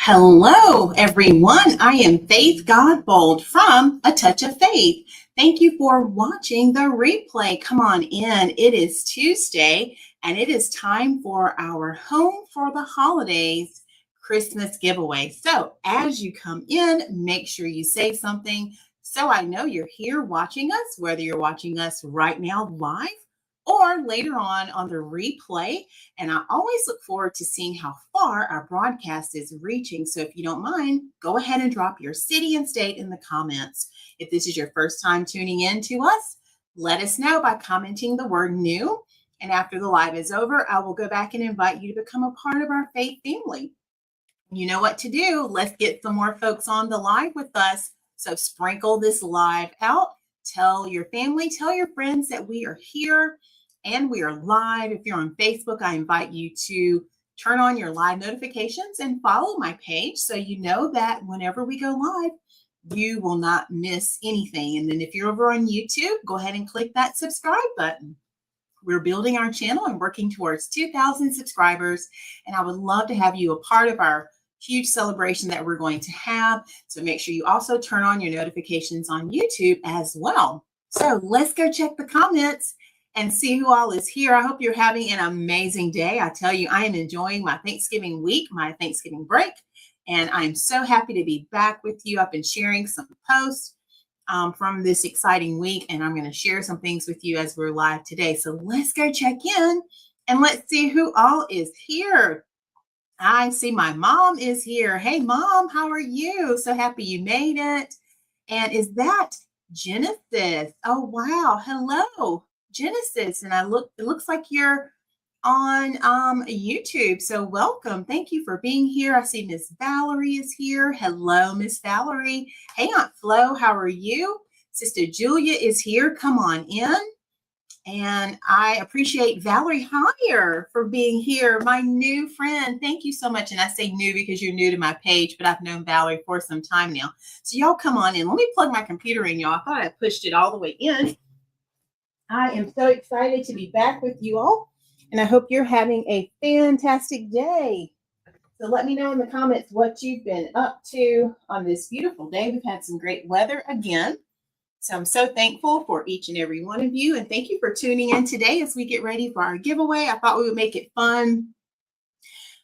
Hello, everyone. I am Faith Godbold from A Touch of Faith. Thank you for watching the replay. Come on in. It is Tuesday, and it is time for our Home for the Holidays Christmas giveaway. So as you come in, make sure you say something so I know you're here watching us, whether you're watching us right now live or later on the replay. And I always look forward to seeing how far our broadcast is reaching. So if you don't mind, go ahead and drop your city and state in the comments. If this is your first time tuning in to us, let us know by commenting the word new. And after the live is over, I will go back and invite you to become a part of our faith family. You know what to do. Let's get some more folks on the live with us. So sprinkle this live out. Tell your family, tell your friends that we are here and we are live. If you're on Facebook, I invite you to turn on your live notifications and follow my page so you know that whenever we go live, you will not miss anything. And then if you're over on YouTube, go ahead and click that subscribe button. We're building our channel and working towards 2,000 subscribers, and I would love to have you a part of our huge celebration that we're going to have. So make sure you also turn on your notifications on YouTube as well. So let's go check the comments and see who all is here. I hope you're having an amazing day. I tell you, I am enjoying my Thanksgiving week, my Thanksgiving break, and I'm so happy to be back with you. I've been sharing some posts from this exciting week, and I'm going to share some things with you as we're live today. So let's go check in and let's see who all is here. I see my mom is here. Hey, Mom, how are you? So happy you made it. And is that Genesis? Oh, wow. Hello, Genesis. And it looks like you're on YouTube. So welcome. Thank you for being here. I see Miss Valerie is here. Hello, Miss Valerie. Hey, Aunt Flo, how are you? Sister Julia is here. Come on in. And I appreciate Valerie Heyer for being here, my new friend. Thank you so much. And I say new because you're new to my page, but I've known Valerie for some time now. So y'all come on in. Let me plug my computer in, y'all. I thought I pushed it all the way in. I am so excited to be back with you all. And I hope you're having a fantastic day. So let me know in the comments what you've been up to on this beautiful day. We've had some great weather again. So I'm so thankful for each and every one of you. And thank you for tuning in today as we get ready for our giveaway. I thought we would make it fun.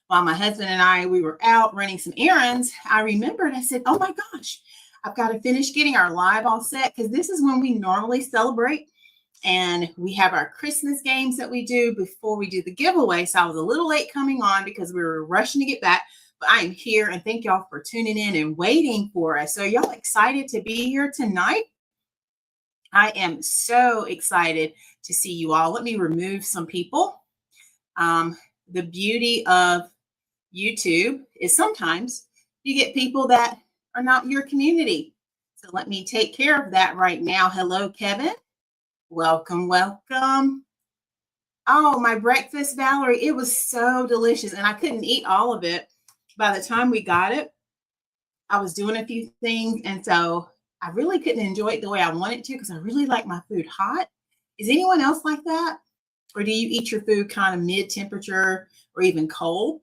While my husband and we were out running some errands, I remembered, I said, oh my gosh, I've got to finish getting our live all set because this is when we normally celebrate. And we have our Christmas games that we do before we do the giveaway. So I was a little late coming on because we were rushing to get back. But I am here and thank y'all for tuning in and waiting for us. So y'all excited to be here tonight? I am so excited to see you all. Let me remove some people. The beauty of YouTube is sometimes you get people that are not your community. So let me take care of that right now. Hello, Kevin. Welcome, welcome. Oh, my breakfast, Valerie. It was so delicious, and I couldn't eat all of it. By the time we got it, I was doing a few things, and so I really couldn't enjoy it the way I wanted to because I really like my food hot. Is anyone else like that? Or do you eat your food kind of mid-temperature or even cold?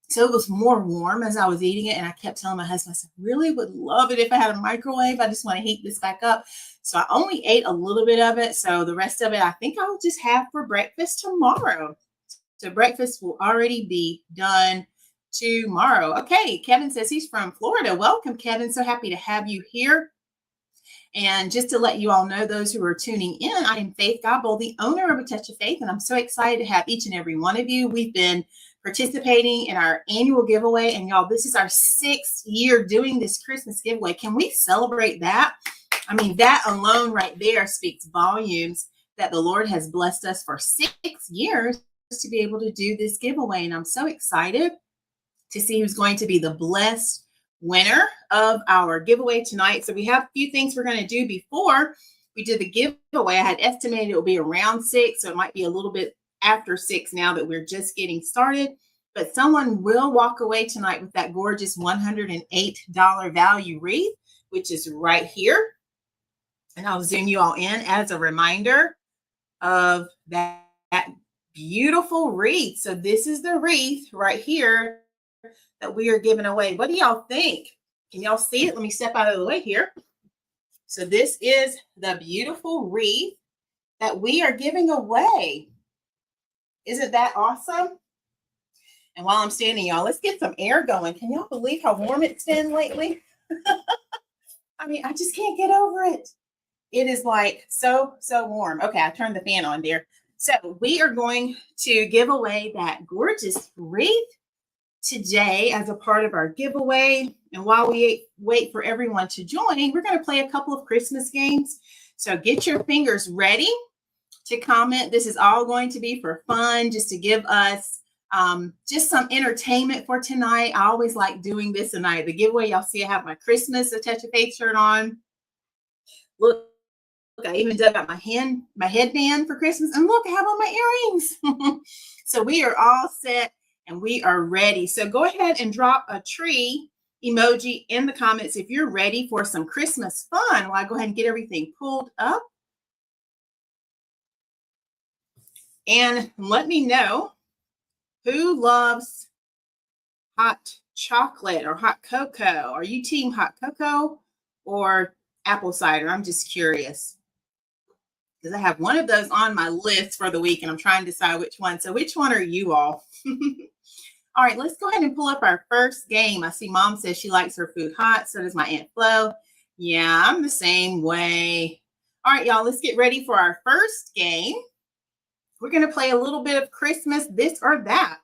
So it was more warm as I was eating it. And I kept telling my husband, I said, really would love it if I had a microwave. I just want to heat this back up. So I only ate a little bit of it. So the rest of it, I think I'll just have for breakfast tomorrow. So breakfast will already be done tomorrow. Okay, Kevin says he's from Florida. Welcome, Kevin. So happy to have you here. And just to let you all know, those who are tuning in, I am Faith Godbold, the owner of A Touch of Faith, and I'm so excited to have each and every one of you. We've been participating in our annual giveaway, and y'all, this is our 6th year doing this Christmas giveaway. Can we celebrate that? I mean, that alone right there speaks volumes that the Lord has blessed us for 6 years to be able to do this giveaway, and I'm so excited to see who's going to be the blessed winner of our giveaway tonight. So we have a few things we're going to do before we do the giveaway. I had estimated it will be around 6, so it might be a little bit after 6 now that we're just getting started. But someone will walk away tonight with that gorgeous $108 value wreath, which is right here. And I'll zoom you all in as a reminder of that beautiful wreath. So this is the wreath right here that we are giving away. What do y'all think? Can y'all see it? Let me step out of the way here. So this is the beautiful wreath that we are giving away. Isn't that awesome? And while I'm standing, y'all, let's get some air going. Can y'all believe how warm it's been lately? I mean, I just can't get over it. It is like so warm. Okay, I turned the fan on there. So we are going to give away that gorgeous wreath today as a part of our giveaway. And while we wait for everyone to join, we're going to play a couple of Christmas games. So get your fingers ready to comment. This is all going to be for fun, just to give us just some entertainment for tonight. I always like doing this tonight. The giveaway, y'all see I have my Christmas A Touch of Faith shirt on. Look, I even dug out my headband for Christmas. And look, I have on my earrings. So we are all set and we are ready. So go ahead and drop a tree emoji in the comments if you're ready for some Christmas fun. While I go ahead and get everything pulled up. And let me know who loves hot chocolate or hot cocoa. Are you team hot cocoa or apple cider? I'm just curious, because I have one of those on my list for the week and I'm trying to decide which one. So which one are you all? All right, let's go ahead and pull up our first game. I see Mom says she likes her food hot. So does my Aunt Flo. Yeah, I'm the same way. All right, y'all, let's get ready for our first game. We're going to play a little bit of Christmas this or that.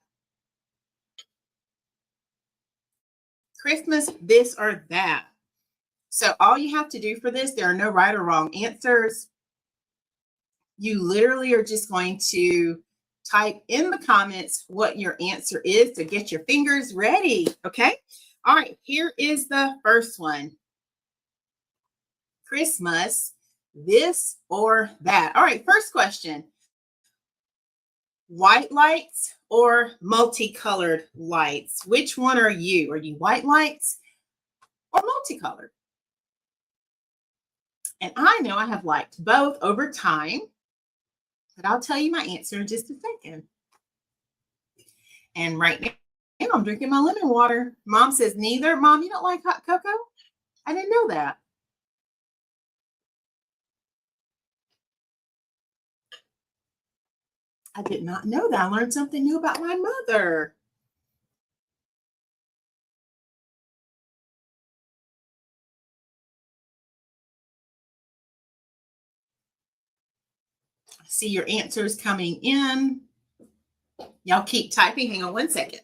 Christmas this or that. So all you have to do for this, there are no right or wrong answers. You literally are just going to type in the comments what your answer is to get your fingers ready. Okay. All right. Here is the first one. Christmas this or that. All right. First question. White lights or multicolored lights? Which one are you? Are you white lights or multicolored? And I know I have liked both over time, but I'll tell you my answer in just a second. And right now I'm drinking my lemon water. Mom says neither. Mom, you don't like hot cocoa? I didn't know that. I did not know that. I learned something new about my mother. I see your answers coming in. Y'all keep typing. Hang on one second.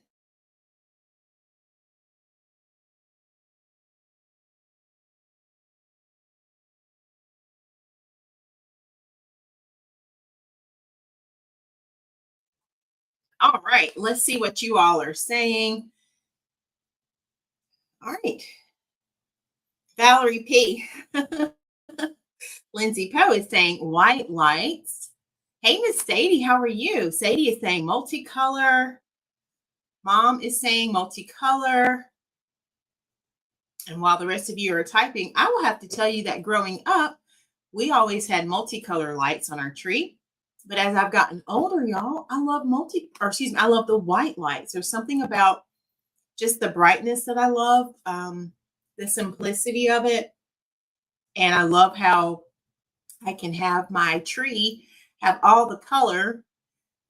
All right, let's see what you all are saying. All right. Valerie P. Lindsay Poe is saying white lights. Hey, Miss Sadie, how are you? Sadie is saying multicolor. Mom is saying multicolor. And while the rest of you are typing, I will have to tell you that growing up, we always had multicolor lights on our tree. But as I've gotten older, y'all, I love I love the white lights. There's something about just the brightness that I love, the simplicity of it. And I love how I can have my tree have all the color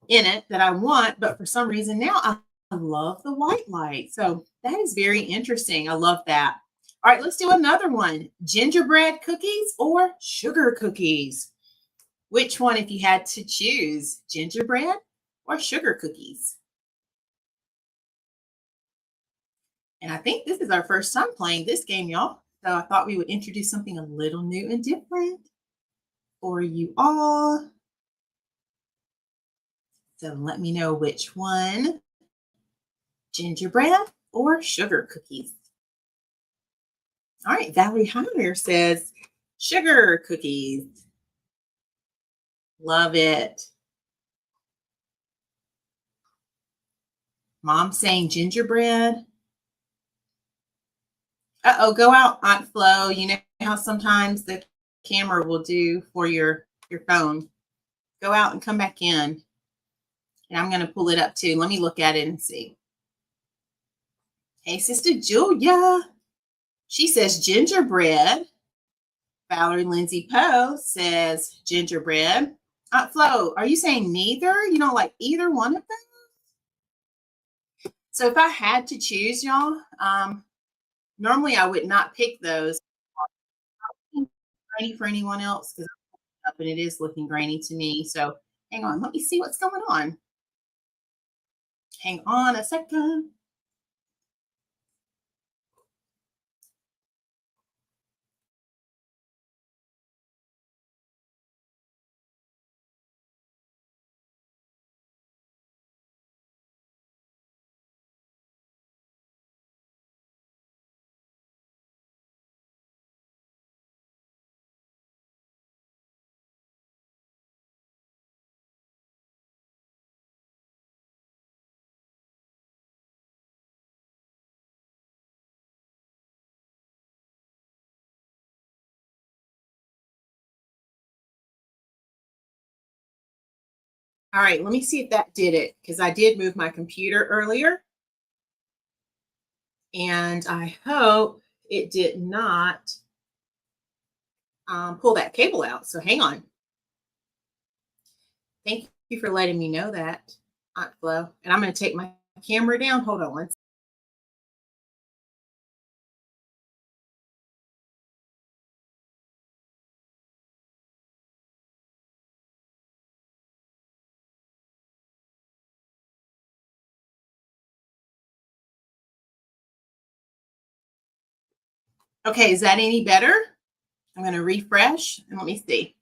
in it that I want. But for some reason now, I love the white light. So that is very interesting. I love that. All right, let's do another one. Gingerbread cookies or sugar cookies? Which one if you had to choose? Gingerbread or sugar cookies? And I think this is our first time playing this game, y'all. So I thought we would introduce something a little new and different for you all. So let me know which one. Gingerbread or sugar cookies? All right, Valerie Hunter says sugar cookies. Love it. Mom saying gingerbread. Uh-oh, go out, Aunt Flo. You know how sometimes the camera will do for your phone. Go out and come back in. And I'm going to pull it up too. Let me look at it and see. Hey, Sister Julia. She says gingerbread. Valerie Lindsay Poe says gingerbread. Flo, are you saying neither? You don't like either one of them? So if I had to choose, y'all, normally I would not pick those. Grainy for anyone else because I'm up and it is looking grainy to me. So hang on, let me see what's going on. Hang on a second. All right, let me see if that did it because I did move my computer earlier and I hope it did not pull that cable out. So hang on. Thank you for letting me know that, Aunt Flo. And I'm going to take my camera down. Hold on one. Okay, is that any better? I'm going to refresh and let me see.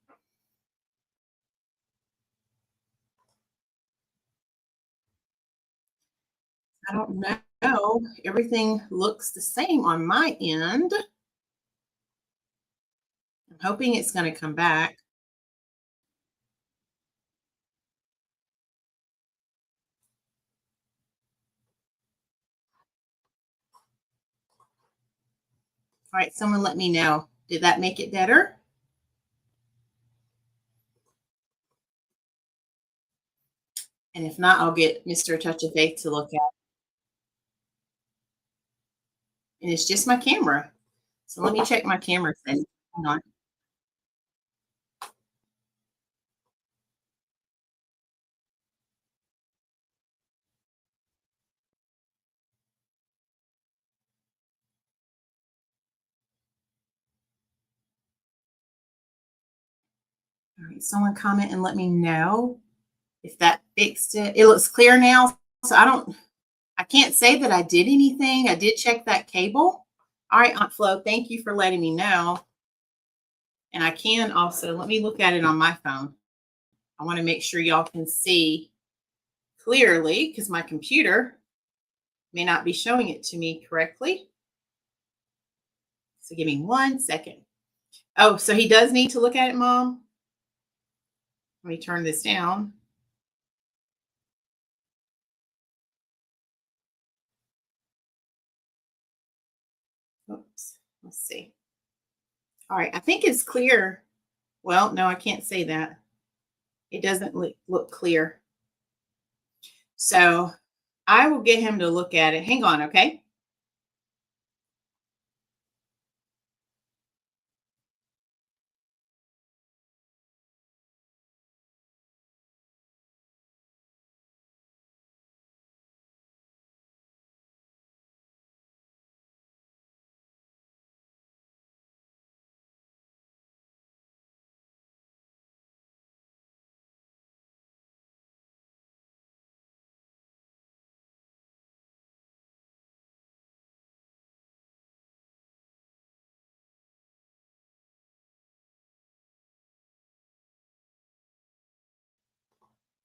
I don't know. Everything looks the same on my end. I'm hoping it's going to come back. All right, someone let me know. Did that make it better? And if not, I'll get Mr. Touch of Faith to look at it. And it's just my camera. So let me check my camera setting. Hang on. All right, someone comment and let me know if that fixed it. It looks clear now. So I can't say that I did anything. I did check that cable. All right, Aunt Flo, thank you for letting me know. And I can also, let me look at it on my phone. I want to make sure y'all can see clearly because my computer may not be showing it to me correctly. So give me 1 second. Oh, so he does need to look at it, Mom. Let me turn this down. Oops. Let's see. All right. I think it's clear. Well, no, I can't say that. It doesn't look clear. So I will get him to look at it. Hang on, okay?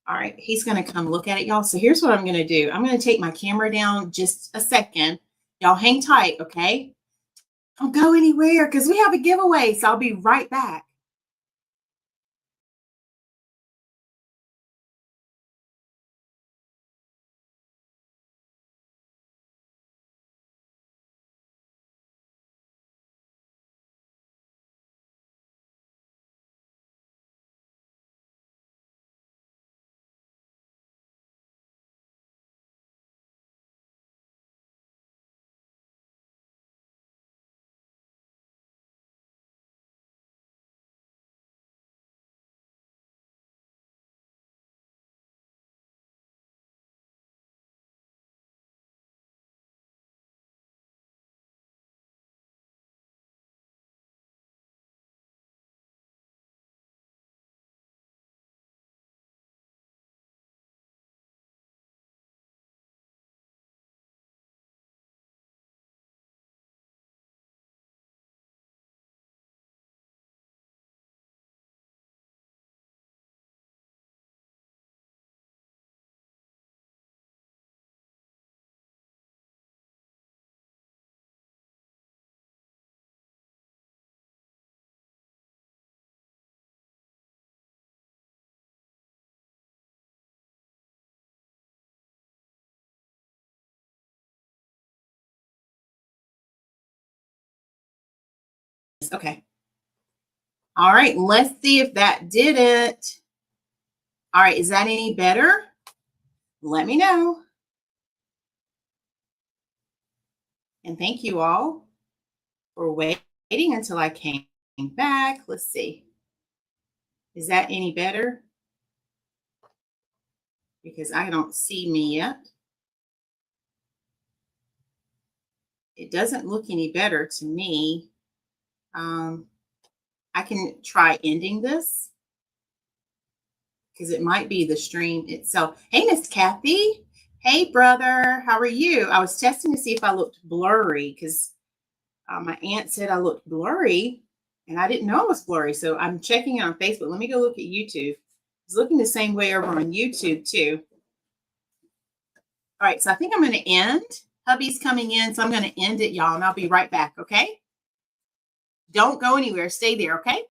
All right, he's going to come look at it, y'all. So here's what I'm going to do. I'm going to take my camera down just a second. Y'all hang tight, okay? Don't go anywhere because we have a giveaway. So I'll be right back. Okay. All right, let's see if that did it. All right, is that any better? Let me know. And thank you all for waiting until I came back. Let's see. Is that any better? Because I don't see me yet. It doesn't look any better to me. Um, I can try ending this because it might be the stream itself. Hey, Miss Kathy. Hey, brother. How are you? I was testing to see if I looked blurry because my aunt said I looked blurry and I didn't know I was blurry. So I'm checking it on Facebook. Let me go look at YouTube. It's looking the same way over on YouTube too. All right, so I think I'm going to end. Hubby's coming in, so I'm going to end it, y'all, and I'll be right back, okay? Don't go anywhere. Stay there, okay?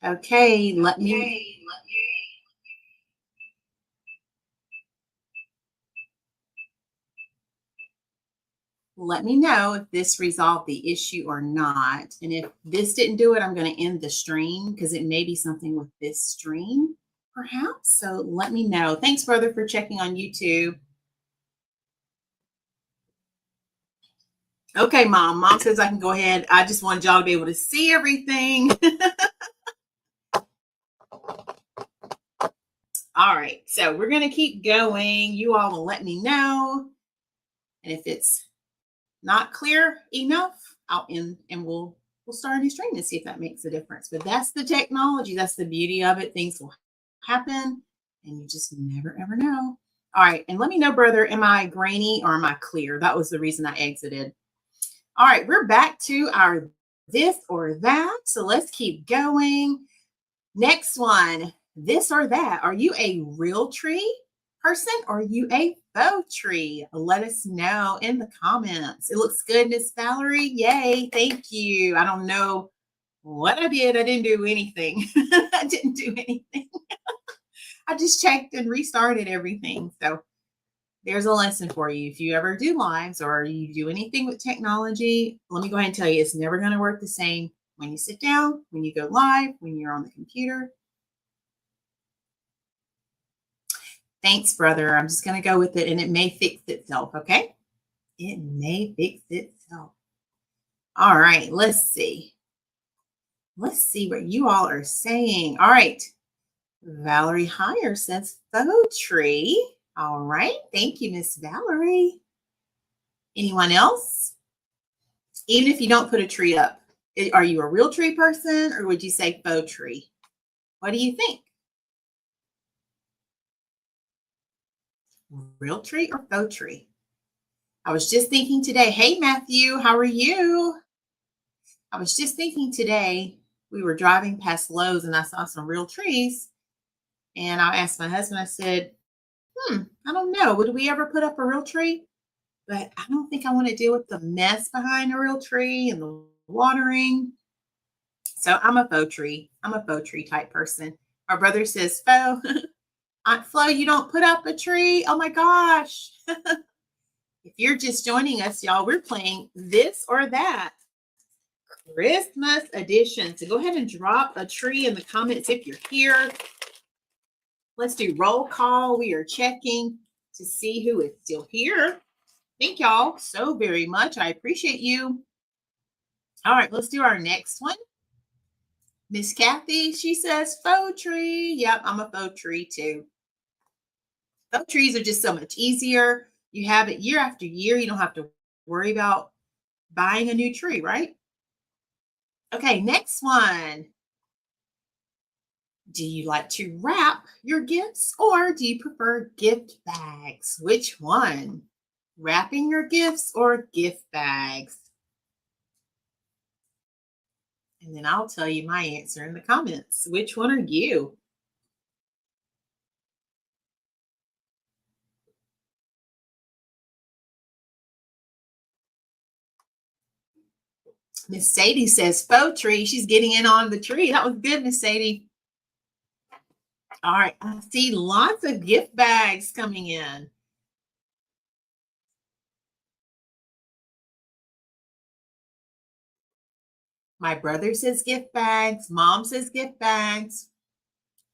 Okay, let me know if this resolved the issue or not. And if this didn't do it, I'm going to end the stream because it may be something with this stream, perhaps. So let me know. Thanks, brother, for checking on YouTube. Okay, Mom. Mom says I can go ahead. I just wanted y'all to be able to see everything. All right, so we're going to keep going. You all will let me know. And if it's not clear enough, I'll end and we'll start a new stream and see if that makes a difference. But that's the technology. That's the beauty of it. Things will happen and you just never ever know. All right, and let me know, brother, am I grainy or am I clear? That was the reason I exited. All right, we're back to our this or that. So let's keep going. Next one, this or that. Are you a real tree person or are you a faux tree? Let us know in the comments. It looks good, Miss Valerie. Yay. Thank you. I don't know what I did. I didn't do anything. I didn't do anything. I just checked and restarted everything. So there's a lesson for you. If you ever do lives or you do anything with technology, let me go ahead and tell you, it's never going to work the same when you sit down, when you go live, when you're on the computer. Thanks, brother. I'm just going to go with it and it may fix itself. Okay. It may fix itself. All right. Let's see. Let's see what you all are saying. All right. Valerie Heyer says faux tree. All right. Thank you, Miss Valerie. Anyone else? Even if you don't put a tree up, are you a real tree person or would you say faux tree? What do you think? Real tree or faux tree? I was just thinking today, hey, Matthew, how are you? I was just thinking today, we were driving past Lowe's and I saw some real trees. And I asked my husband, I said, I don't know. Would we ever put up a real tree? But I don't think I want to deal with the mess behind a real tree and the watering. So I'm a faux tree. I'm a faux tree type person. My brother says, faux. Aunt Flo, you don't put up a tree? Oh my gosh. If you're just joining us, y'all, we're playing this or that Christmas edition. So go ahead and drop a tree in the comments if you're here. Let's do roll call. We are checking to see who is still here. Thank y'all so very much. I appreciate you. All right, let's do our next one. Miss Kathy, she says faux tree. Yep, I'm a faux tree too. Faux trees are just so much easier. You have it year after year. You don't have to worry about buying a new tree, right? Okay, next one. Do you like to wrap your gifts or do you prefer gift bags? Which one? Wrapping your gifts or gift bags? And then I'll tell you my answer in the comments. Which one are you? Miss Sadie says faux tree. She's getting in on the tree. That was good, Miss Sadie. All right, I see lots of gift bags coming in. My brother says gift bags. Mom says gift bags.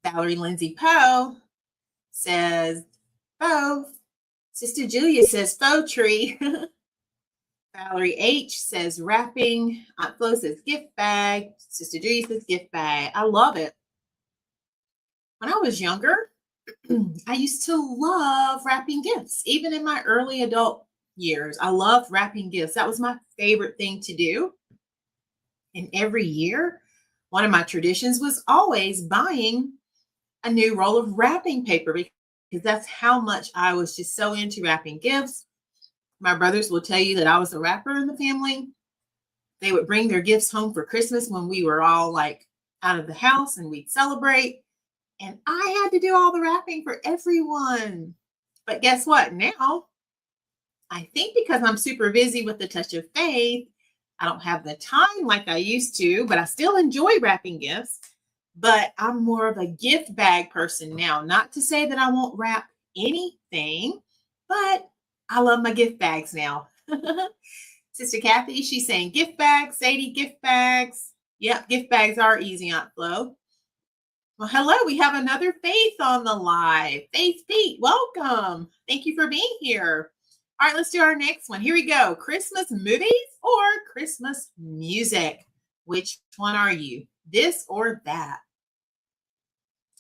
Valerie Lindsay Poe says both. Sister Julia says faux tree. Valerie H says wrapping. Aunt Flo says gift bag. Sister Julia says gift bag. I love it. When I was younger, I used to love wrapping gifts. Even in my early adult years, I loved wrapping gifts. That was my favorite thing to do. And every year, one of my traditions was always buying a new roll of wrapping paper because that's how much I was just so into wrapping gifts. My brothers will tell you that I was a wrapper in the family. They would bring their gifts home for Christmas when we were all like out of the house and we'd celebrate. And I had to do all the wrapping for everyone. But guess what? Now, I think because I'm super busy with the touch of faith, I don't have the time like I used to, but I still enjoy wrapping gifts. But I'm more of a gift bag person now. Not to say that I won't wrap anything, but I love my gift bags now. Sister Kathy, she's saying gift bags. Sadie, gift bags. Yep, gift bags are easy, Aunt Flo. Well, hello, we have another Faith on the live. Faith Pete, welcome. Thank you for being here. All right, let's do our next one. Here we go. Christmas movies or Christmas music? Which one are you? This or that?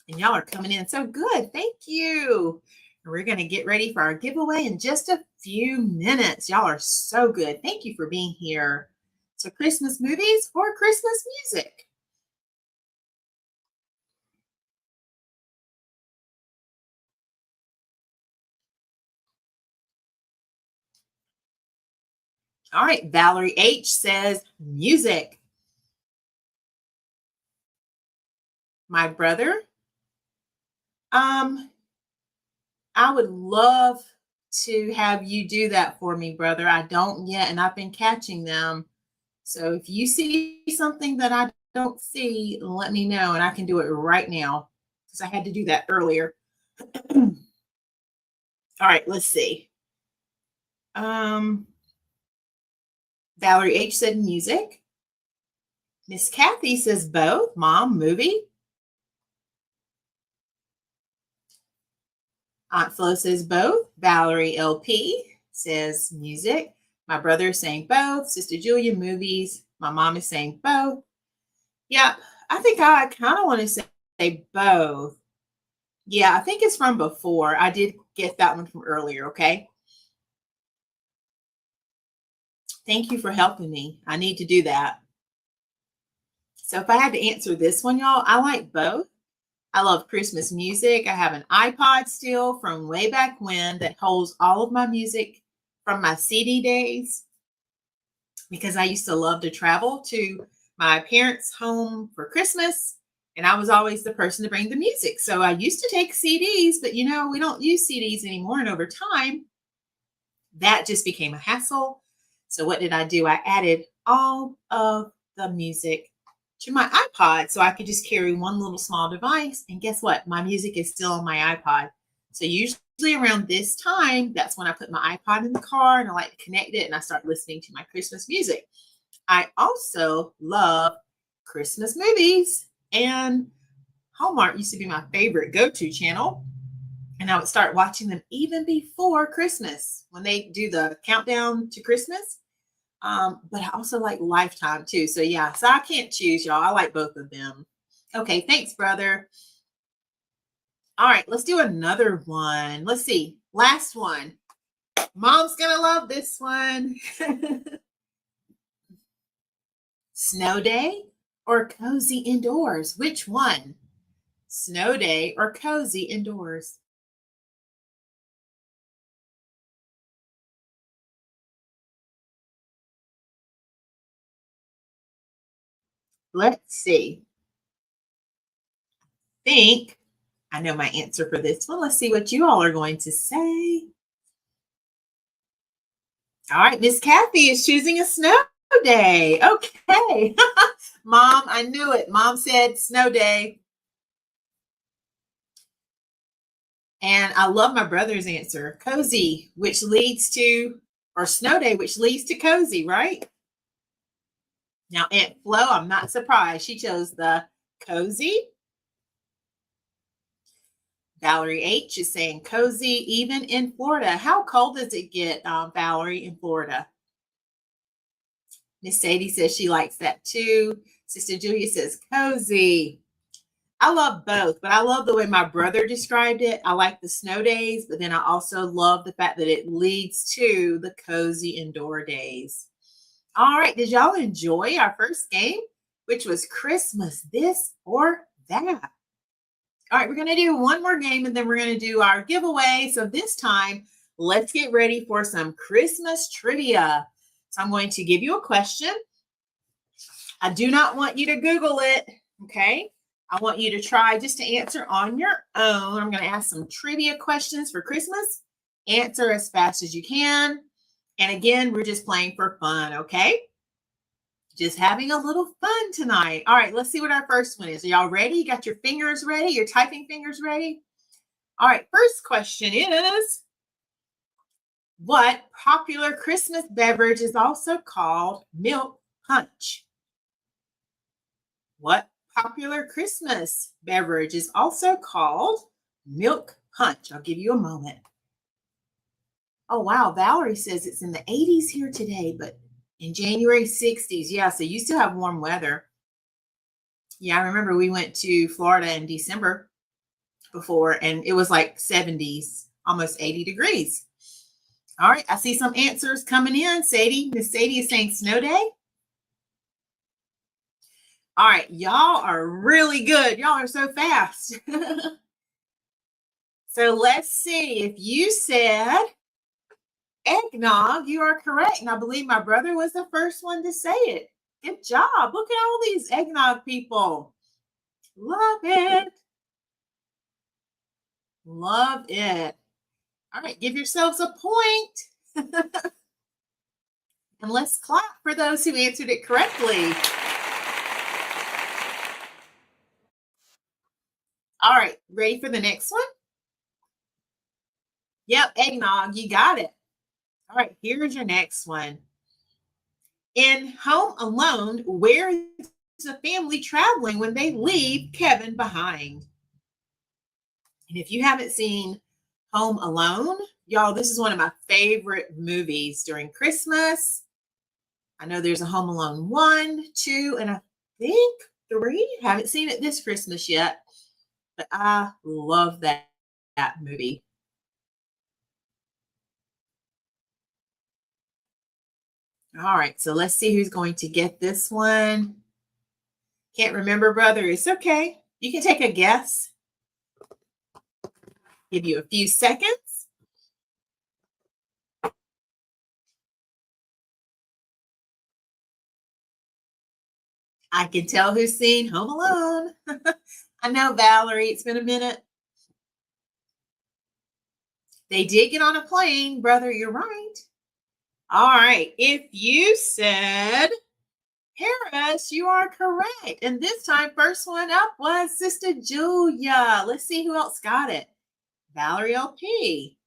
And y'all are coming in so good. Thank you. And we're going to get ready for our giveaway in just a few minutes. Y'all are so good. Thank you for being here. So Christmas movies or Christmas music? All right, Valerie H says music. My brother, I would love to have you do that for me, brother. I don't yet, and I've been catching them. So if you see something that I don't see, let me know and I can do it right now because I had to do that earlier. All right, let's see. Um, Valerie H said music. Miss Kathy says both. Mom, movie. Aunt Flo says both. Valerie LP says music. My brother is saying both. Sister Julia, movies. My mom is saying both. Yeah, I think I kind of want to say both. Yeah, I think it's from before. I did get that one from earlier, okay? Thank you for helping me. I need to do that. So if I had to answer this one, y'all, I like both. I love Christmas music. I have an iPod still from way back when that holds all of my music from my CD days because I used to love to travel to my parents' home for Christmas. And I was always the person to bring the music. So I used to take CDs, but we don't use CDs anymore. And over time, that just became a hassle. So what did I do? I added all of the music to my iPod so I could just carry one little small device. And guess what? My music is still on my iPod. So usually around this time, that's when I put my iPod in the car and I like to connect it and I start listening to my Christmas music. I also love Christmas movies, and Hallmark used to be my favorite go-to channel. And I would start watching them even before Christmas when they do the countdown to Christmas. But I also like Lifetime too. So yeah, so I can't choose, y'all. I like both of them. Okay, thanks, brother. All right, let's do another one. Let's see. Last one. Mom's gonna love this one. Snow day or cozy indoors? Which one? Snow day or cozy indoors? Let's see. Think I know my answer for this one. Let's see what you all are going to say. All right, Miss Kathy is choosing a snow day. Okay. Mom, I knew it. Mom said snow day. And I love my brother's answer. Cozy, which leads to, or snow day, which leads to cozy, right? Now, Aunt Flo, I'm not surprised. She chose the cozy. Valerie H is saying cozy, even in Florida. How cold does it get, Valerie, in Florida? Miss Sadie says she likes that too. Sister Julia says cozy. I love both, but I love the way my brother described it. I like the snow days, but then I also love the fact that it leads to the cozy indoor days. All right, did y'all enjoy our first game, which was Christmas this or that? All right, we're going to do one more game and then we're going to do our giveaway. So this time, let's get ready for some Christmas trivia. So I'm going to give you a question. I do not want you to Google it, okay? I want you to try just to answer on your own. I'm going to ask some trivia questions for Christmas. Answer as fast as you can. And again, we're just playing for fun, okay? Just having a little fun tonight. All right, let's see what our first one is. Are y'all ready? You got your fingers ready? Your typing fingers ready? All right, first question is, what popular Christmas beverage is also called milk punch? What popular Christmas beverage is also called milk punch? I'll give you a moment. Oh, wow. Valerie says it's in the 80s here today, but in January 60s. Yeah, so you still have warm weather. Yeah, I remember we went to Florida in December before, and it was like 70s, almost 80 degrees. All right, I see some answers coming in. Sadie, Miss Sadie is saying snow day. All right, y'all are really good. Y'all are so fast. So let's see. If you said eggnog, you are correct. And I believe my brother was the first one to say it. Good job. Look at all these eggnog people. Love it. Love it. All right, give yourselves a point. And let's clap for those who answered it correctly. All right, ready for the next one? Yep, eggnog, you got it. All right, here's your next one. In Home Alone, where is the family traveling when they leave Kevin behind? And if you haven't seen Home Alone, y'all, this is one of my favorite movies during Christmas. I know there's a Home Alone 1, 2, and I think 3. Haven't seen it this Christmas yet, but I love that movie. All right, so let's see who's going to get this one. Can't remember, brother. It's okay. You can take a guess. Give you a few seconds. I can tell who's seen Home Alone. I know, Valerie. It's been a minute. They did get on a plane, brother. You're right. All right. If you said Paris, you are correct. And this time, first one up was Sister Julia. Let's see who else got it. Valerie LP.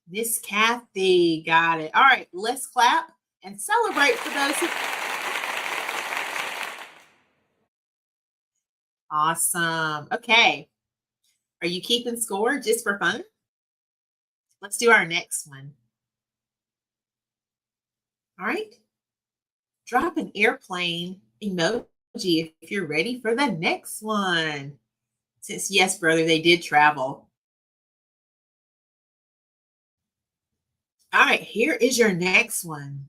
Miss Kathy got it. All right, let's clap and celebrate for those who. Awesome. Okay. Are you keeping score just for fun? Let's do our next one. All right. Drop an airplane emoji if you're ready for the next one. Since, yes, brother, they did travel. All right, here is your next one.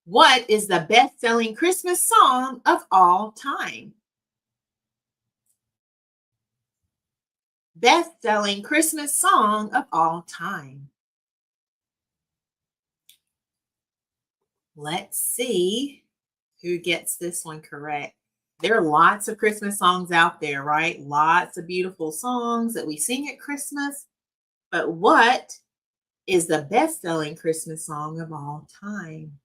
What is the best-selling Christmas song of all time? Best-selling Christmas song of all time. Let's see who gets this one correct. There are lots of Christmas songs out there, right? Lots of beautiful songs that we sing at Christmas. But what is the best-selling Christmas song of all time?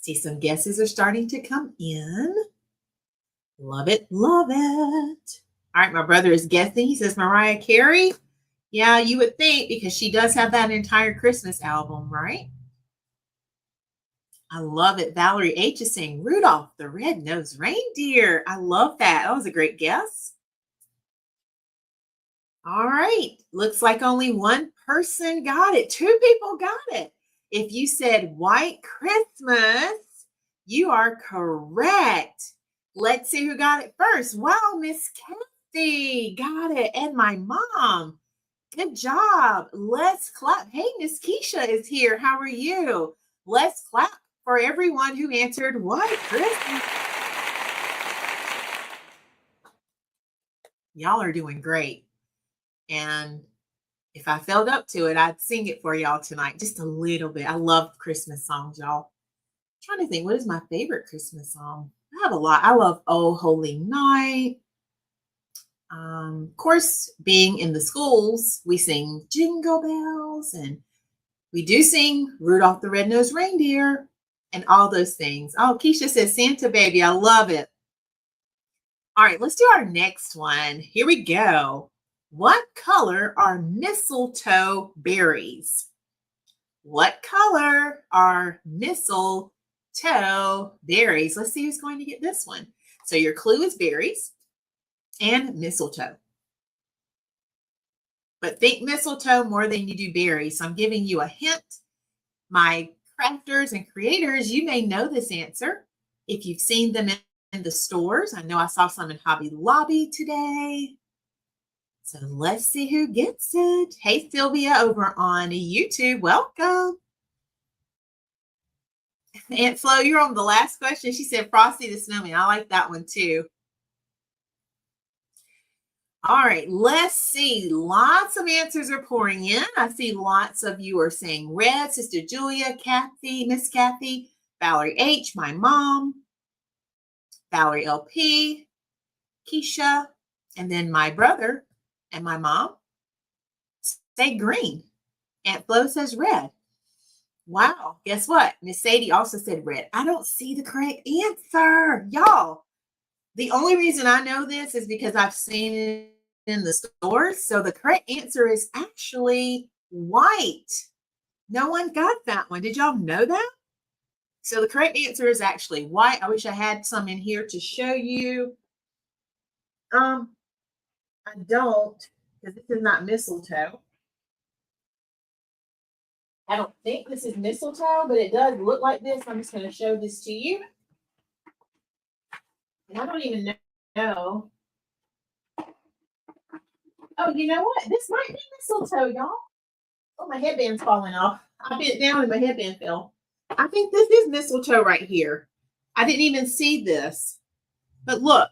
See, some guesses are starting to come in. Love it, love it. All right, my brother is guessing. He says Mariah Carey. Yeah, you would think because she does have that entire Christmas album, right? I love it. Valerie H is saying Rudolph the Red-Nosed Reindeer. I love that. That was a great guess. All right. Looks like only one person got it. 2 people got it. If you said White Christmas, you are correct. Let's see who got it first. Wow, Miss Kathy got it. And my mom. Good job. Let's clap. Hey, Miss Keisha is here. How are you? Let's clap for everyone who answered White Christmas. Y'all are doing great. And if I felt up to it, I'd sing it for y'all tonight, just a little bit. I love Christmas songs, y'all. I'm trying to think, what is my favorite Christmas song? I have a lot. I love Oh Holy Night. Of course, being in the schools, we sing Jingle Bells, and we do sing Rudolph the Red-Nosed Reindeer and all those things. Oh, Keisha says Santa Baby. I love it. All right, let's do our next one. Here we go. What color are mistletoe berries? What color are mistletoe berries? Let's see who's going to get this one. So your clue is berries and mistletoe. But think mistletoe more than you do berries. So I'm giving you a hint. My crafters and creators, you may know this answer if you've seen them in the stores. I know I saw some in Hobby Lobby today. So let's see who gets it. Hey, Sylvia over on YouTube. Welcome. Aunt Flo, you're on the last question. She said Frosty the Snowman. I like that one too. All right, let's see. Lots of answers are pouring in. I see lots of you are saying red. Sister Julia, Kathy, Miss Kathy, Valerie H, my mom, Valerie LP, Keisha, and then my brother and my mom say green. Aunt Flo says red. Wow, guess what? Miss Sadie also said red. I don't see the correct answer. Y'all, the only reason I know this is because I've seen it in the stores. So the correct answer is actually white. No one got that one. Did y'all know that? So the correct answer is actually white. I wish I had some in here to show you. I don't, because this is not mistletoe. I don't think this is mistletoe, but it does look like this. I'm just going to show this to you. And I don't even know. Oh, you know what? This might be mistletoe, y'all. Oh, my headband's falling off. I bent down and my headband fell. I think this is mistletoe right here. I didn't even see this. But look,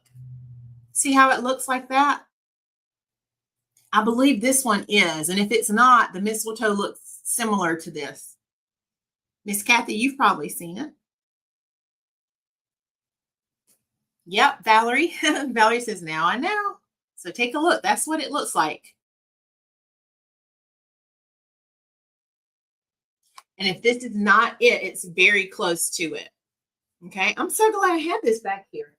see how it looks like that? I believe this one is. And if it's not, the mistletoe looks similar to this. Miss Kathy, you've probably seen it. Yep, Valerie. Valerie says, now I know. So take a look. That's what it looks like. And if this is not it, it's very close to it. Okay, I'm so glad I had this back here.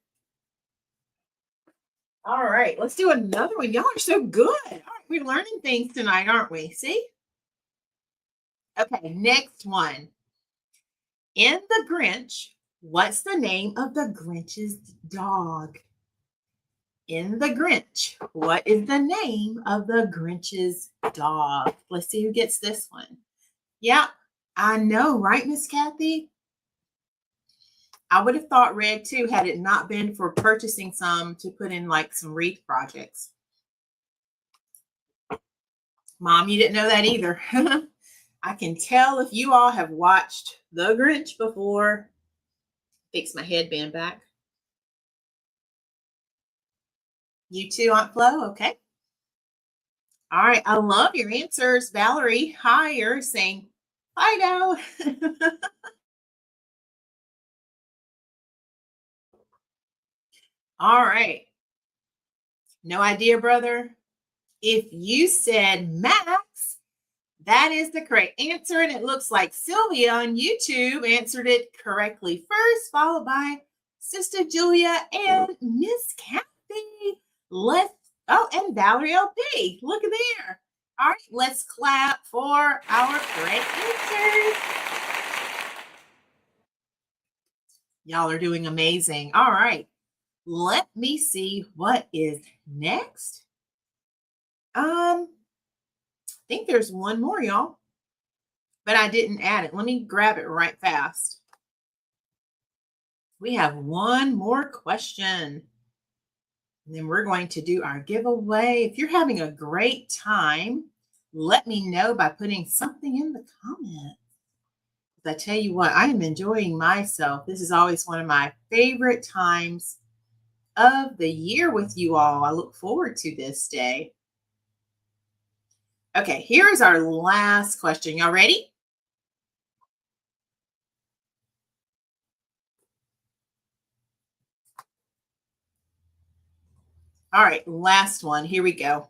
All right, let's do another one. Y'all are so good. All right, we're learning things tonight, aren't we? See? Okay, next one. In The Grinch, what's the name of the Grinch's dog? In The Grinch, what is the name of the Grinch's dog? Let's see who gets this one. Yeah, I know, right, Miss Kathy? I would have thought red too had it not been for purchasing some to put in like some wreath projects. Mom, you didn't know that either. I can tell if you all have watched The Grinch before. Fix my headband back. You too, Aunt Flo? Okay. All right. I love your answers. Valerie, hi, you're saying Fido. All right. No idea, brother. If you said Max, that is the correct answer. And it looks like Sylvia on YouTube answered it correctly first, followed by Sister Julia and Miss Kathy. And Valerie LP. Look at there. All right, let's clap for our correct answers. Y'all are doing amazing. All right, let me see what is next. I think there's one more, y'all, but I didn't add it. Let me grab it right fast. We have one more question. And then we're going to do our giveaway. If you're having a great time, let me know by putting something in the comments. I tell you what, I am enjoying myself. This is always one of my favorite times of the year with you all. I look forward to this day. Okay, here's our last question. Y'all ready? All right, last one. Here we go.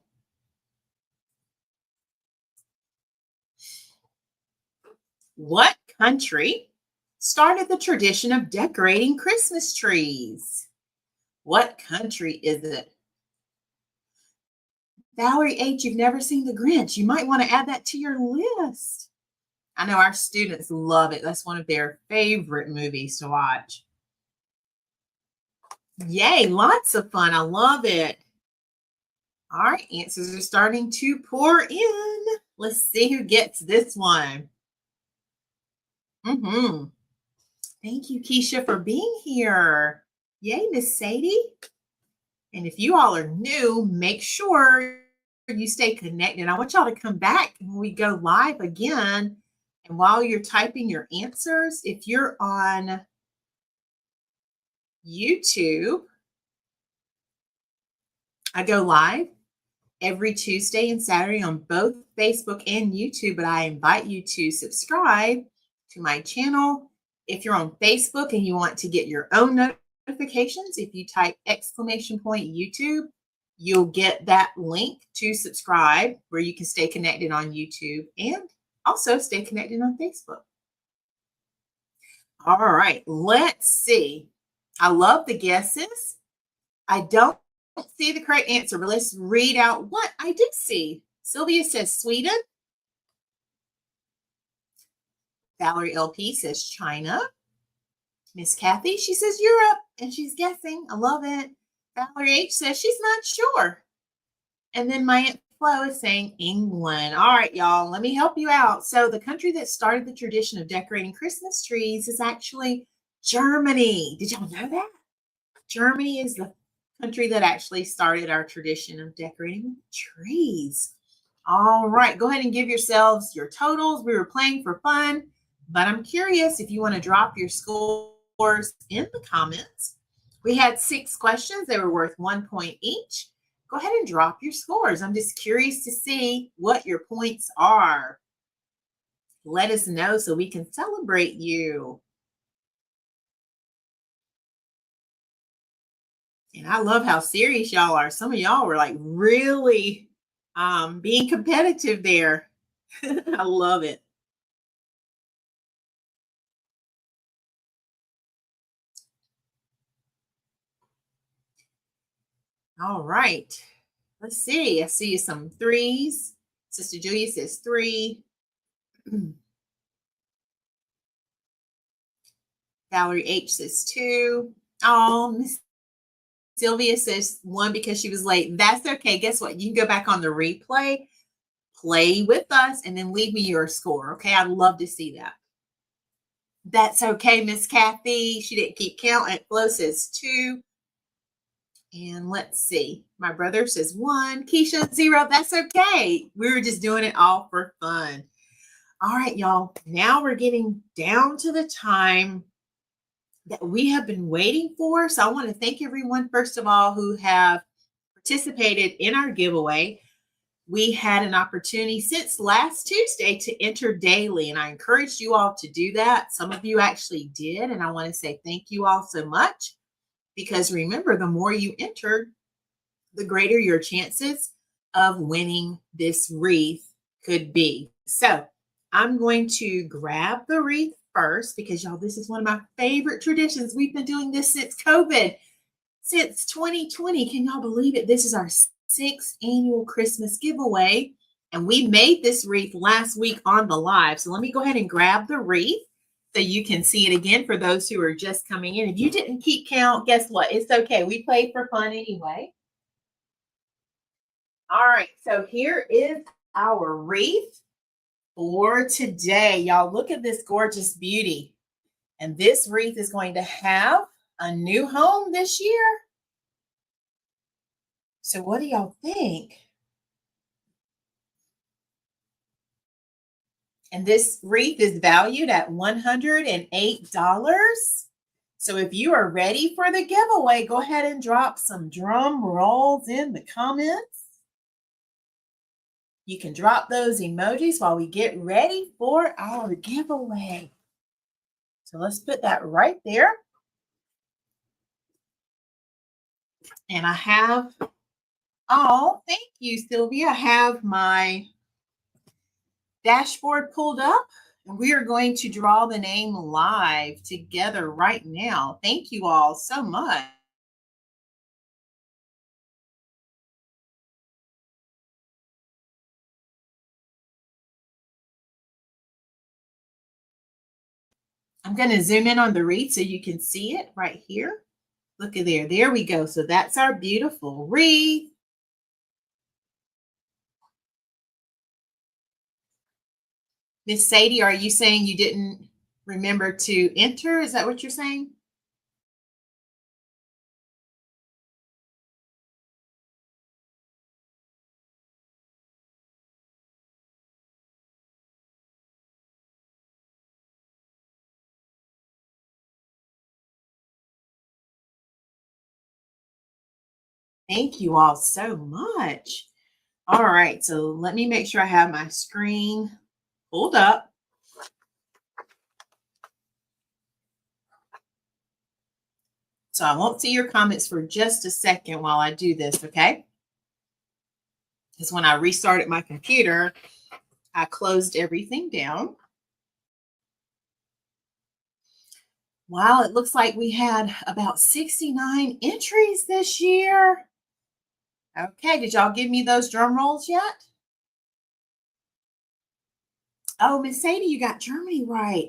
What country started the tradition of decorating Christmas trees? What country is it? Valerie H., you've never seen The Grinch. You might want to add that to your list. I know our students love it. That's one of their favorite movies to watch. Yay, lots of fun. I love it. All right, answers are starting to pour in. Let's see who gets this one. Thank you, Keisha, for being here. Yay, Miss Sadie. And if you all are new, make sure you stay connected. I want y'all to come back when we go live again. And while you're typing your answers, if you're on YouTube, I go live every Tuesday and Saturday on both Facebook and YouTube, but I invite you to subscribe to my channel. If you're on Facebook and you want to get your own notifications, if you type !YouTube, you'll get that link to subscribe where you can stay connected on YouTube and also stay connected on Facebook. All right, let's see. I love the guesses. I don't see the correct answer, but let's read out what I did see. Sylvia says Sweden. Valerie LP says China. Miss Kathy, she says Europe, and she's guessing. I love it. Valerie H says she's not sure. And then my Aunt Flo is saying England. All right, y'all, let me help you out. So the country that started the tradition of decorating Christmas trees is actually Germany. Did y'all know that? Germany is the country that actually started our tradition of decorating trees. All right, go ahead and give yourselves your totals. We were playing for fun, but I'm curious if you want to drop your scores in the comments. We had 6 questions. They were worth 1 point each. Go ahead and drop your scores. I'm just curious to see what your points are. Let us know so we can celebrate you. And I love how serious y'all are. Some of y'all were like really being competitive there. I love it. All right. Let's see. I see some 3s. Sister Julia says 3. Valerie H says 2. Oh, Miss Sylvia says 1 because she was late. That's okay. Guess what? You can go back on the replay, play with us, and then leave me your score. Okay. I'd love to see that. That's okay, Miss Kathy. She didn't keep count. And Flo says 2. And let's see. My brother says 1. Keisha, 0. That's okay. We were just doing it all for fun. All right, y'all. Now we're getting down to the time that we have been waiting for. So I want to thank everyone, first of all, who have participated in our giveaway. We had an opportunity since last Tuesday to enter daily, and I encouraged you all to do that. Some of you actually did, and I want to say thank you all so much. Because remember, the more you enter, the greater your chances of winning this wreath could be. So I'm going to grab the wreath first because, y'all, this is one of my favorite traditions. We've been doing this since COVID, since 2020. Can y'all believe it? This is our 6th annual Christmas giveaway, and we made this wreath last week on the live. So let me go ahead and grab the wreath so you can see it again for those who are just coming in. If you didn't keep count, guess what? It's okay. We played for fun anyway. All right, so here is our wreath for today. Y'all, look at this gorgeous beauty. And this wreath is going to have a new home this year. So what do y'all think? And this wreath is valued at $108. So if you are ready for the giveaway, go ahead and drop some drum rolls in the comments. You can drop those emojis while we get ready for our giveaway. So let's put that right there. And I have, oh, thank you, Sylvia. I have my dashboard pulled up, and we are going to draw the name live together right now. Thank you all so much. I'm going to zoom in on the wreath so you can see it right here. Look at there. There we go. So that's our beautiful wreath. Miss Sadie, are you saying you didn't remember to enter? Is that what you're saying? Thank you all so much. All right, so let me make sure I have my screen pulled up. So I won't see your comments for just a second while I do this, okay? Because when I restarted my computer, I closed everything down. Wow, it looks like we had about 69 entries this year. Okay, did y'all give me those drum rolls yet? Oh, Miss Sadie, you got Germany right.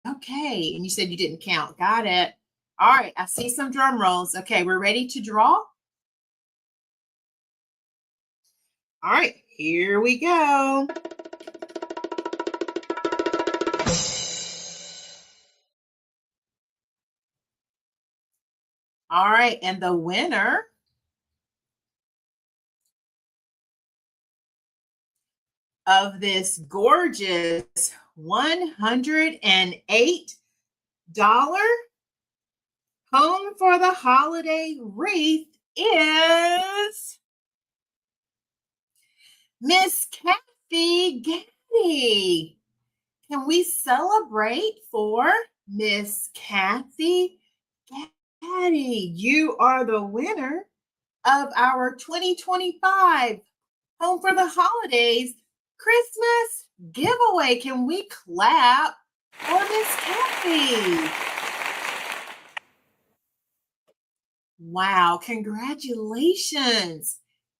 Okay, and you said you didn't count. Got it. All right, I see some drum rolls. Okay, we're ready to draw. All right, here we go. All right, and the winner of this gorgeous $108 Home for the Holiday wreath is Miss Kathy Gaddy. Can we celebrate for Miss Kathy Gaddy? You are the winner of our 2025 Home for the Holidays Christmas giveaway. Can we clap for Miss Kathy? Wow, congratulations.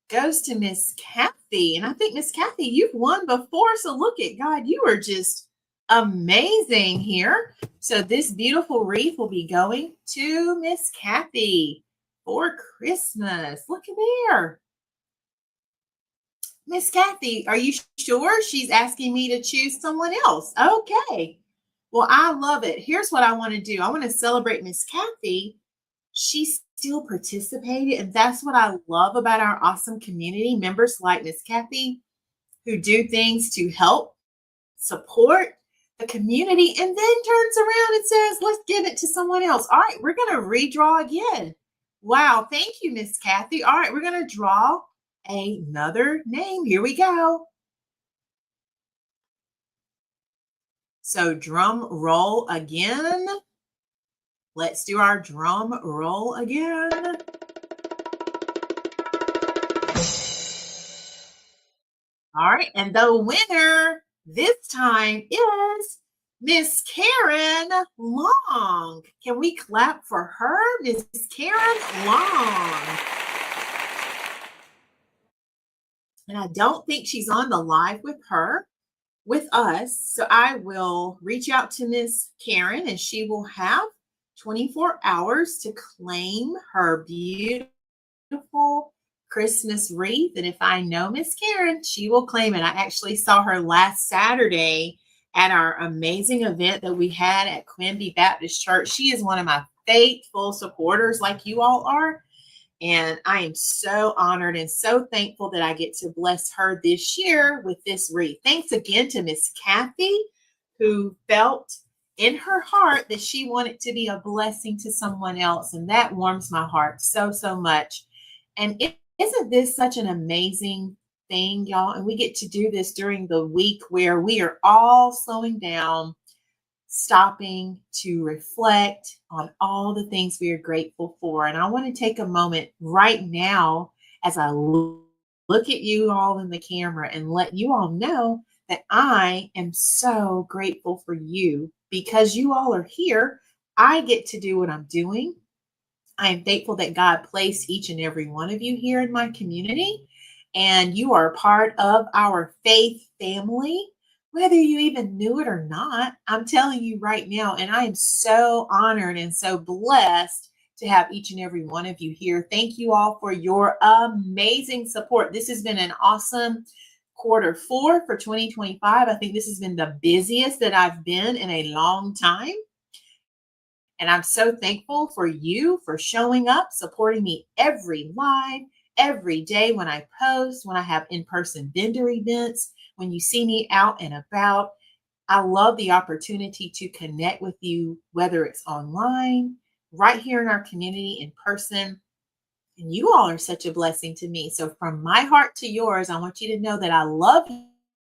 Goes to Miss Kathy. And I think, Miss Kathy, you've won before. So look at God, you are just amazing here. So this beautiful wreath will be going to Miss Kathy for Christmas. Look at there. Miss Kathy, are you sure? She's asking me to choose someone else. Okay. Well, I love it. Here's what I want to do. I want to celebrate Miss Kathy. She still participated, and that's what I love about our awesome community members like Miss Kathy, who do things to help support the community and then turns around and says, let's give it to someone else. All right, we're going to redraw again. Wow, thank you, Miss Kathy. All right, we're going to draw another name. Here we go. So drum roll again. Let's do our drum roll again. All right, and the winner this time is Miss Karen Long. Can we clap for her? Miss Karen Long. And I don't think she's on the live with us. So I will reach out to Miss Karen and she will have 24 hours to claim her beautiful Christmas wreath. And if I know Miss Karen, she will claim it. I actually saw her last Saturday at our amazing event that we had at Quimby Baptist Church. She is one of my faithful supporters like you all are. And I am so honored and so thankful that I get to bless her this year with this wreath. Thanks again to Miss Kathy, who felt in her heart that she wanted to be a blessing to someone else. And that warms my heart so, so much. And isn't this such an amazing thing, y'all? And we get to do this during the week where we are all slowing down, stopping to reflect on all the things we are grateful for. And I want to take a moment right now as I look at you all in the camera and let you all know that I am so grateful for you because you all are here. I get to do what I'm doing. I am thankful that God placed each and every one of you here in my community, and you are a part of our faith family, whether you even knew it or not. I'm telling you right now, and I am so honored and so blessed to have each and every one of you here. Thank you all for your amazing support. This has been an awesome quarter 4 for 2025. I think this has been the busiest that I've been in a long time. And I'm so thankful for you for showing up, supporting me every live, every day when I post, when I have in-person vendor events, when you see me out and about. I love the opportunity to connect with you, whether it's online, right here in our community, in person. And you all are such a blessing to me. So from my heart to yours, I want you to know that I love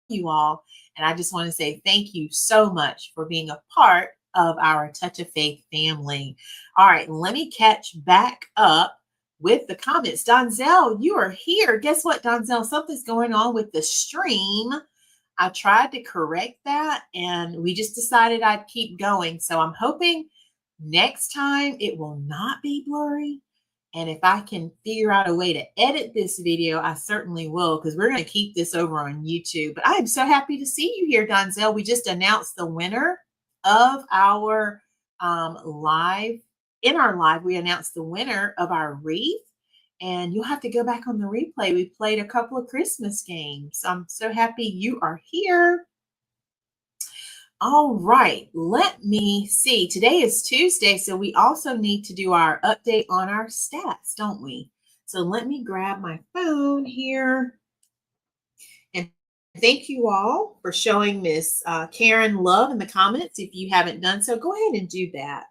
you all. And I just want to say thank you so much for being a part of our Touch of Faith family. All right, let me catch back up with the comments. Donzel, you are here. Guess what, Donzel? Something's going on with the stream. I tried to correct that and we just decided I'd keep going. So I'm hoping next time it will not be blurry. And if I can figure out a way to edit this video, I certainly will, because we're going to keep this over on YouTube. But I am so happy to see you here, Donzel. We just announced the winner of our live. In our live, we announced the winner of our wreath. And you'll have to go back on the replay. We played a couple of Christmas games. I'm so happy you are here. All right, let me see. Today is Tuesday, so we also need to do our update on our stats, don't we? So let me grab my phone here. And thank you all for showing Miss Karen love in the comments. If you haven't done so, go ahead and do that.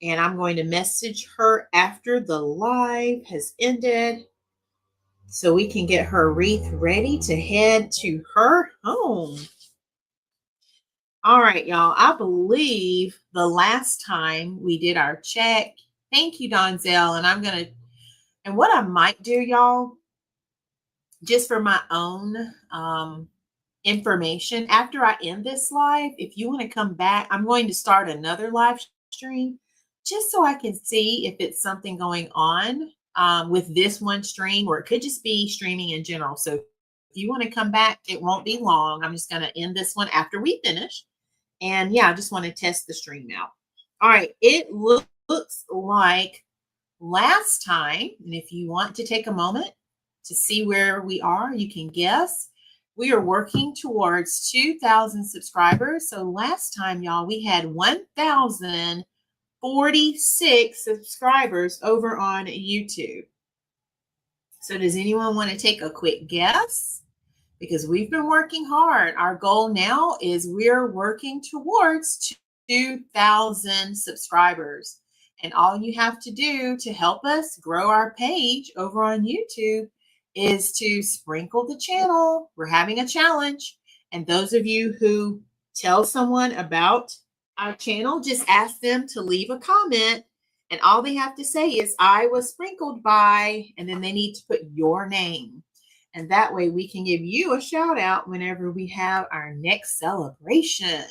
And I'm going to message her after the live has ended so we can get her wreath ready to head to her home. All right, y'all. I believe the last time we did our check, thank you, Donzel. And what I might do, y'all, just for my own information, after I end this live, if you want to come back, I'm going to start another live stream just so I can see if it's something going on with this one stream, or it could just be streaming in general. So if you want to come back, it won't be long. I'm just going to end this one after we finish. And yeah, I just want to test the stream out. All right, it looks like last time, and if you want to take a moment to see where we are, you can guess. We are working towards 2,000 subscribers. So last time, y'all, we had 1,046 subscribers over on YouTube. So does anyone want to take a quick guess? Because we've been working hard. Our goal now is we're working towards 2,000 subscribers. And all you have to do to help us grow our page over on YouTube is to sprinkle the channel. We're having a challenge. And those of you who tell someone about our channel, just ask them to leave a comment. And all they have to say is, I was sprinkled by, and then they need to put your name. And that way we can give you a shout out whenever we have our next celebration.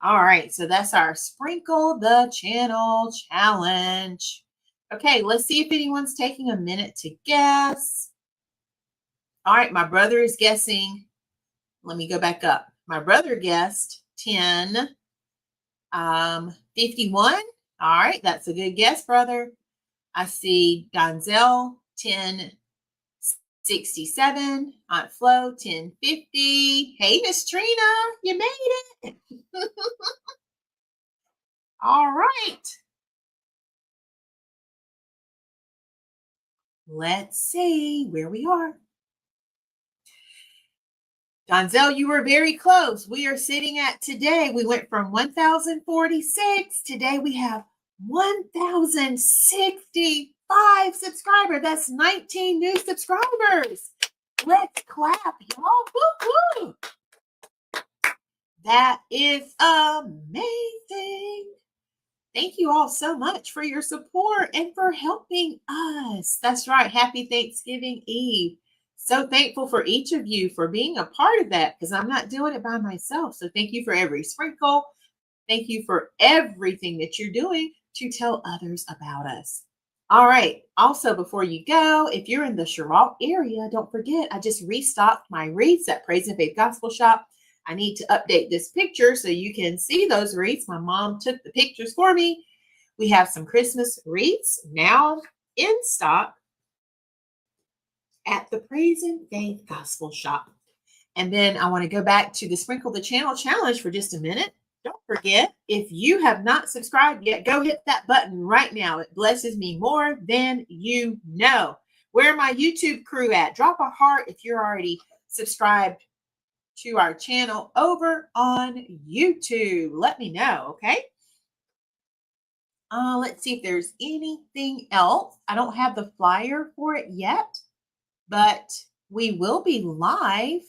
All right, so that's our Sprinkle the Channel challenge. Okay, let's see if anyone's taking a minute to guess. All right, my brother is guessing. Let me go back up. My brother guessed 10, 51. All right, that's a good guess, brother. I see Donzel, 1067, Aunt Flo, 1050. Hey, Miss Trina, you made it. All right. Let's see where we are. Donzel, you were very close. We are sitting at today. We went from 1,046. Today we have 1,065 subscribers. That's 19 new subscribers. Let's clap, y'all. Woo-hoo. That is amazing. Thank you all so much for your support and for helping us. That's right. Happy Thanksgiving Eve. So thankful for each of you for being a part of that, because I'm not doing it by myself. So thank you for every sprinkle. Thank you for everything that you're doing to tell others about us. All right. Also, before you go, if you're in the Chirac area, don't forget, I just restocked my wreaths at Praise and Faith Gospel Shop. I need to update this picture so you can see those wreaths. My mom took the pictures for me. We have some Christmas wreaths now in stock at the Praise and Faith Gospel Shop. And then I want to go back to the Sprinkle the Channel challenge for just a minute. Don't forget, if you have not subscribed yet, go hit that button right now. It blesses me more than you know. Where my YouTube crew at? Drop a heart if you're already subscribed to our channel over on YouTube. Let me know, okay? Let's see if there's anything else. I don't have the flyer for it yet, but we will be live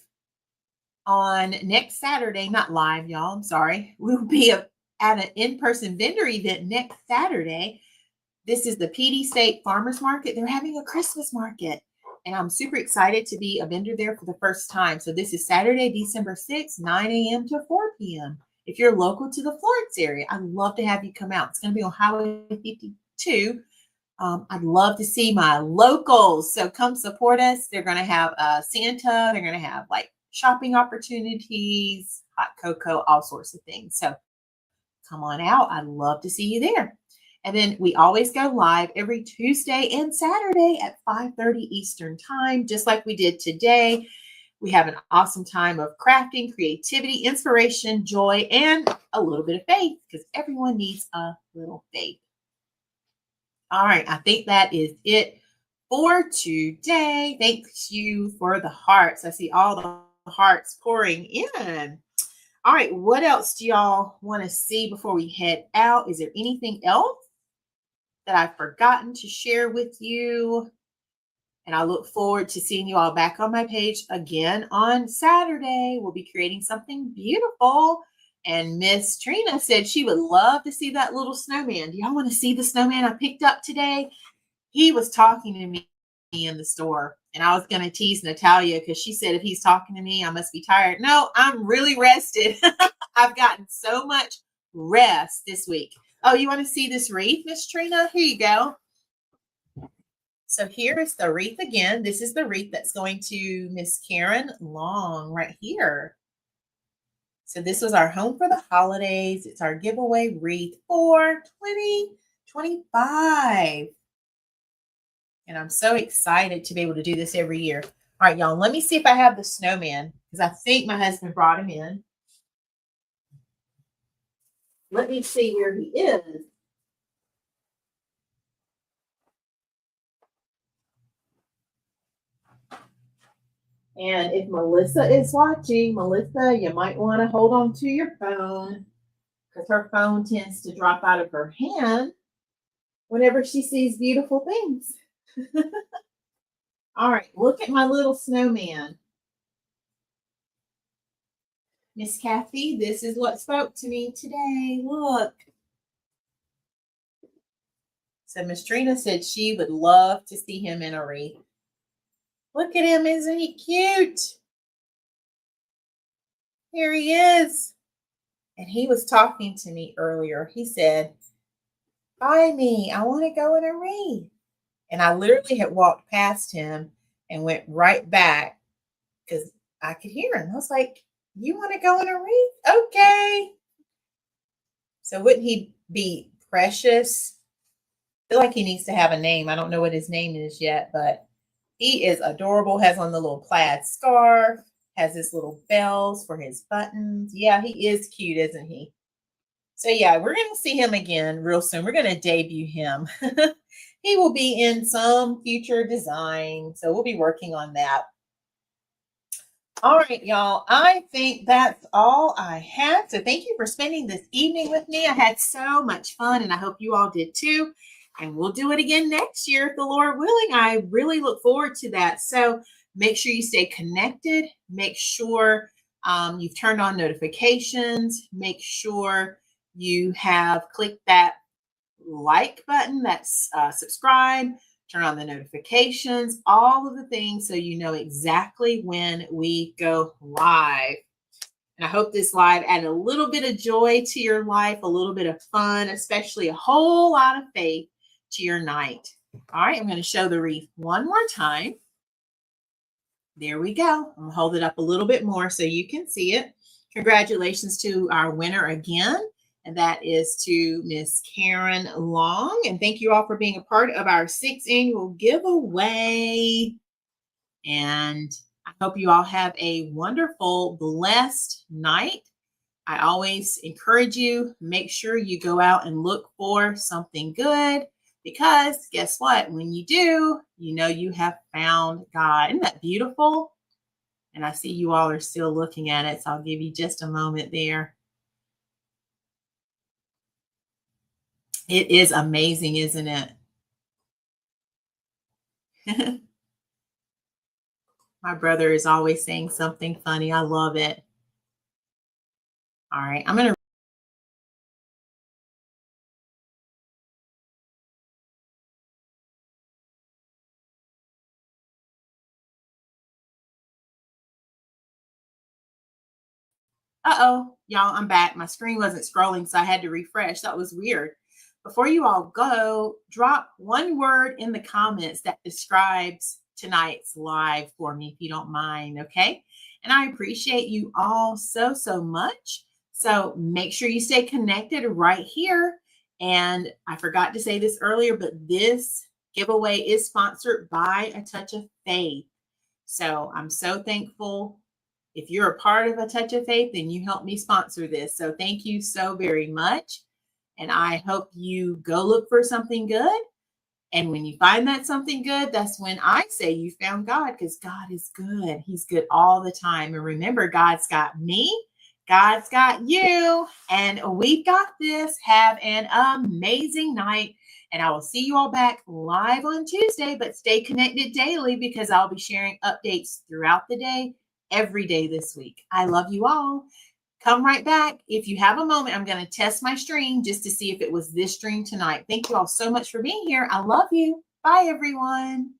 on next Saturday. Not live, y'all. I'm sorry. We'll be at an in-person vendor event next Saturday. This is the PD State Farmers Market. They're having a Christmas market, and I'm super excited to be a vendor there for the first time. So this is Saturday, December 6th, 9 a.m. to 4 p.m. If you're local to the Florence area, I'd love to have you come out. It's going to be on Highway 52. I'd love to see my locals. So come support us. They're going to have Santa. They're going to have like shopping opportunities, hot cocoa, all sorts of things. So come on out. I'd love to see you there. And then we always go live every Tuesday and Saturday at 5:30 Eastern Time, just like we did today. We have an awesome time of crafting, creativity, inspiration, joy, and a little bit of faith, because everyone needs a little faith. All right, I think that is it for today. Thank you for the hearts. I see all the hearts pouring in. All right, what else do y'all want to see before we head out? Is there anything else that I've forgotten to share with you? And I look forward to seeing you all back on my page again on Saturday. We'll be creating something beautiful. And Miss Trina said she would love to see that little snowman. Do y'all want to see the snowman I picked up today? He was talking to me in the store, and I was going to tease Natalia because she said if he's talking to me, I must be tired. No, I'm really rested. I've gotten so much rest this week. Oh, you want to see this wreath, Miss Trina? Here you go. So here is the wreath again. This is the wreath that's going to Miss Karen Long right here. So this was our home for the holidays. It's our giveaway wreath for 2025. And I'm so excited to be able to do this every year. All right, y'all, let me see if I have the snowman, because I think my husband brought him in. Let me see where he is. And if Melissa is watching, Melissa, you might want to hold on to your phone, because her phone tends to drop out of her hand whenever she sees beautiful things. All right, look at my little snowman. Miss Kathy, this is what spoke to me today. Look. So Miss Trina said she would love to see him in a wreath. Look at him, isn't he cute? Here he is. And he was talking to me earlier. He said, "Buy me, I want to go in a wreath." And I literally had walked past him and went right back because I could hear him. I was like, "You want to go in a wreath? Okay." So wouldn't he be precious? I feel like he needs to have a name. I don't know what his name is yet, but he is adorable. Has on the little plaid scarf, has his little bells for his buttons. Yeah, he is cute, isn't he? So yeah, we're going to see him again real soon. We're going to debut him. He will be in some future design. So we'll be working on that. All right, y'all. I think that's all I had. So thank you for spending this evening with me. I had so much fun, and I hope you all did too. And we'll do it again next year, if the Lord willing. I really look forward to that. So make sure you stay connected. Make sure you've turned on notifications. Make sure you have clicked that like button, that's subscribe, turn on the notifications, all of the things so you know exactly when we go live. And I hope this live added a little bit of joy to your life, a little bit of fun, especially a whole lot of faith to your night. All right, I'm going to show the wreath one more time. There we go. I'm going to hold it up a little bit more so you can see it. Congratulations to our winner again. And that is to Miss Karen Long. And thank you all for being a part of our 6th annual giveaway. And I hope you all have a wonderful, blessed night. I always encourage you, make sure you go out and look for something good, because guess what? When you do, you know you have found God. Isn't that beautiful? And I see you all are still looking at it, so I'll give you just a moment there. It is amazing, isn't it? My brother is always saying something funny. I love it. All right, I'm going to Uh-oh, y'all, I'm back. My screen wasn't scrolling, so I had to refresh. That was weird. Before you all go, drop one word in the comments that describes tonight's live for me, if you don't mind, okay? And I appreciate you all so, so much. So make sure you stay connected right here. And I forgot to say this earlier, but this giveaway is sponsored by A Touch of Faith. So I'm so thankful. If you're a part of A Touch of Faith, then you helped me sponsor this. So thank you so very much. And I hope you go look for something good. And when you find that something good, that's when I say you found God, because God is good. He's good all the time. And remember, God's got me, God's got you, and we've got this. Have an amazing night. And I will see you all back live on Tuesday, but stay connected daily because I'll be sharing updates throughout the day, every day this week. I love you all. Come right back. If you have a moment, I'm going to test my stream just to see if it was this stream tonight. Thank you all so much for being here. I love you. Bye, everyone.